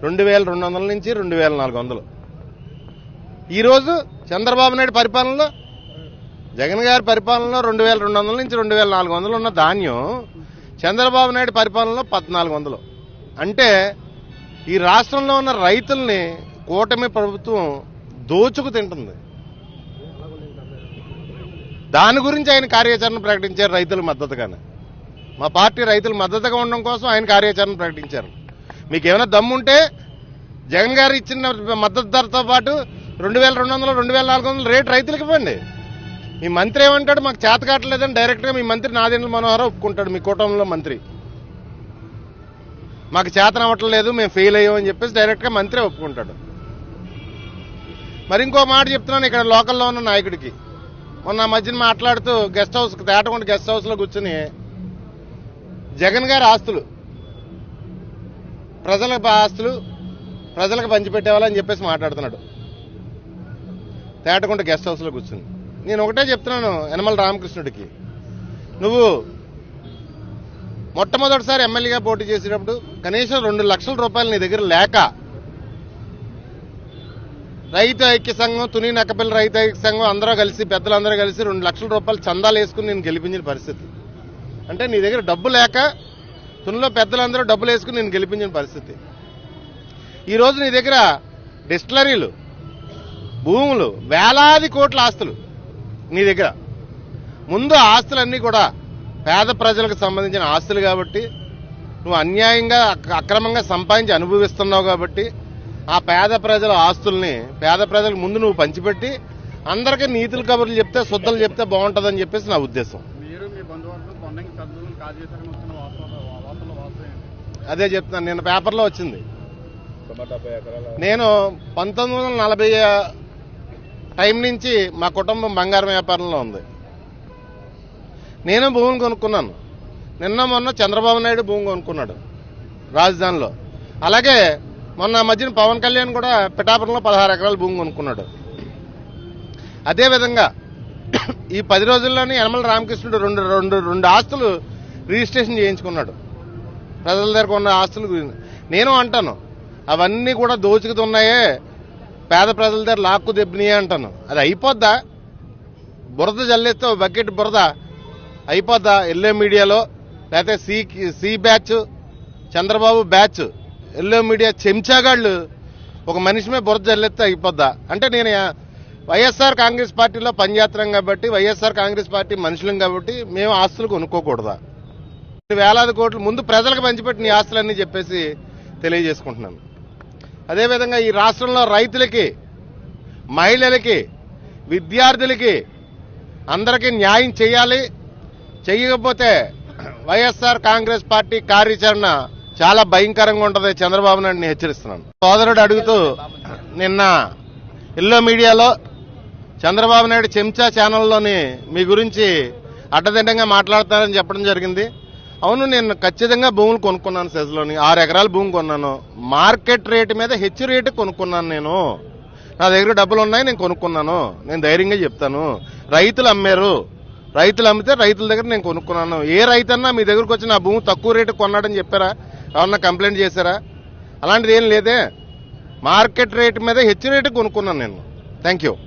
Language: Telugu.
2200 నుంచి 2400. ఈరోజు చంద్రబాబు నాయుడు పరిపాలనలో, జగన్ గారి పరిపాలనలో 2200 నుంచి 2400 ఉన్న ధాన్యం చంద్రబాబు నాయుడు పరిపాలనలో 1400. అంటే ఈ రాష్ట్రంలో ఉన్న రైతుల్ని కూటమి ప్రభుత్వం దోచుకు తింటుంది. దాని గురించి ఆయన కార్యాచరణ ప్రకటించారు రైతుల మద్దతుగానే. మా పార్టీ రైతుల మద్దతుగా ఉండడం కోసం ఆయన కార్యాచరణ ప్రకటించారు. మీకు ఏమైనా దమ్ముంటే జగన్ గారు ఇచ్చిన మద్దతు ధరతో పాటు 2200, 2400 రేటు రైతులకు ఇవ్వండి. మీ మంత్రి ఏమంటాడు, మాకు చేత కావట్లేదని డైరెక్ట్గా మీ మంత్రి నాదెండ్ల మనోహర్ ఒప్పుకుంటాడు. మీ కూటమిలో మంత్రి మాకు చేతనవ్వట్లేదు, మేము ఫెయిల్ అయ్యామని చెప్పేసి డైరెక్ట్గా మంత్రి ఒప్పుకుంటాడు. మరి ఇంకో మాట చెప్తున్నాను ఇక్కడ లోకల్లో ఉన్న నాయకుడికి. మొన్న మధ్యన మాట్లాడుతూ గెస్ట్ హౌస్, తేటకొండ గెస్ట్ హౌస్లో కూర్చుని జగన్ గారి ఆస్తులు, ప్రజలకు పంచిపెట్టేవాళ్ళని చెప్పేసి మాట్లాడుతున్నాడు తేటకొండ గెస్ట్ హౌస్లో కూర్చుని. నేను ఒకటే చెప్తున్నాను యనమల రామకృష్ణుడికి, నువ్వు మొట్టమొదటిసారి ఎమ్మెల్యేగా పోటీ చేసేటప్పుడు కనీసం 2 లక్షల రూపాయలు నీ దగ్గర లేక రైతు ఐక్య సంఘం, తుని నక్కపల్లి రైతు ఐక్య సంఘం అందరూ కలిసి, పెద్దలందరూ కలిసి 2 లక్షల రూపాయలు చందాలు వేసుకుని నేను గెలిపించిన పరిస్థితి. అంటే నీ దగ్గర డబ్బు లేక తునిలో పెద్దలందరూ డబ్బులు వేసుకుని నేను గెలిపించిన పరిస్థితి. ఈరోజు నీ దగ్గర డిస్టిలరీలు, భూములు, వేలాది కోట్ల ఆస్తులు నీ దగ్గర. ముందు ఆస్తులన్నీ కూడా పేద ప్రజలకు సంబంధించిన ఆస్తులు కాబట్టి, నువ్వు అన్యాయంగా అక్రమంగా సంపాదించి అనుభవిస్తున్నావు కాబట్టి ఆ పేద ప్రజల ఆస్తుల్ని పేద ప్రజలకు ముందు నువ్వు పంచిపెట్టి అందరికీ నీతులు కబుర్లు చెప్తే, శుద్ధలు చెప్తే బాగుంటుందని చెప్పేసి నా ఉద్దేశం. అదే చెప్తున్నాను, నేను పేపర్లో వచ్చింది. నేను 1940 టైం నుంచి మా కుటుంబం బంగారం వ్యాపారంలో ఉంది. నేను భూమిని కొనుక్కున్నాను. నిన్న మొన్న చంద్రబాబు నాయుడు భూమి కొనుక్కున్నాడు రాజధానిలో. అలాగే మొన్న మధ్యన పవన్ కళ్యాణ్ కూడా పిఠాపురంలో 16 ఎకరాల భూమి కొనుక్కున్నాడు. అదేవిధంగా ఈ 10 రోజుల్లోనే యనమల రామకృష్ణుడు రెండు ఆస్తులు రిజిస్ట్రేషన్ చేయించుకున్నాడు. ప్రజల దగ్గర ఉన్న ఆస్తులు నేను అంటాను అవన్నీ కూడా దోచుకుతున్నాయే, పేద ప్రజల దగ్గర లాక్కు దెబ్బనియే అంటాను. అది అయిపోద్దా? బురద జల్లేస్తే బకెట్ బురద అయిపోద్దా? ఎల్లో మీడియాలో లేకపోతే C batch, Chandrababu batch, yellow media చెంచాగాళ్ళు ఒక మనిషి మీద బురద జల్లేస్తే అయిపోద్దా? అంటే నేను వైఎస్ఆర్ కాంగ్రెస్ పార్టీలో పనిచేస్తున్నాం కాబట్టి, వైఎస్ఆర్ కాంగ్రెస్ పార్టీ మనుషులం కాబట్టి మేము ఆస్తులు కొనుక్కోకూడదా? వేలాది కోట్లు ముందు ప్రజలకు పంచిపెట్టి నీ ఆస్తులన్నీ చెప్పేసి తెలియజేసుకుంటున్నాను. అదేవిధంగా ఈ రాష్ట్రంలో రైతులకి, మహిళలకి, విద్యార్థులకి అందరికీ న్యాయం చేయాలి. చేయకపోతే వైఎస్ఆర్ కాంగ్రెస్ పార్టీ కార్యాచరణ చాలా భయంకరంగా ఉంటుంది. చంద్రబాబు నాయుడిని హెచ్చరిస్తున్నాను. సోదరుడు అడుగుతూ నిన్న ఎల్లో మీడియాలో చంద్రబాబు నాయుడు చెంచా ఛానల్లోని మీ గురించి అడ్డదిడ్డంగా మాట్లాడతారని చెప్పడం జరిగింది. అవును, నేను ఖచ్చితంగా భూములు కొనుక్కున్నాను. సెజ్లోని 6 ఎకరాల భూమి కొన్నాను. మార్కెట్ రేటు మీద హెచ్చు రేటు కొనుక్కున్నాను. నేను నా దగ్గర డబ్బులు ఉన్నాయి, నేను కొనుక్కున్నాను. నేను ధైర్యంగా చెప్తాను. రైతులు అమ్మారు, రైతులు అమ్మితే రైతుల దగ్గర నేను కొనుక్కున్నాను. ఏ రైతన్నా మీ దగ్గరకు వచ్చి నా భూమి తక్కువ రేటు కొన్నాడని చెప్పారా? ఎవరన్నా కంప్లైంట్ చేశారా? అలాంటిది ఏం లేదే. మార్కెట్ రేటు మీద హెచ్చు రేటు కొనుక్కున్నాను నేను. Thank you.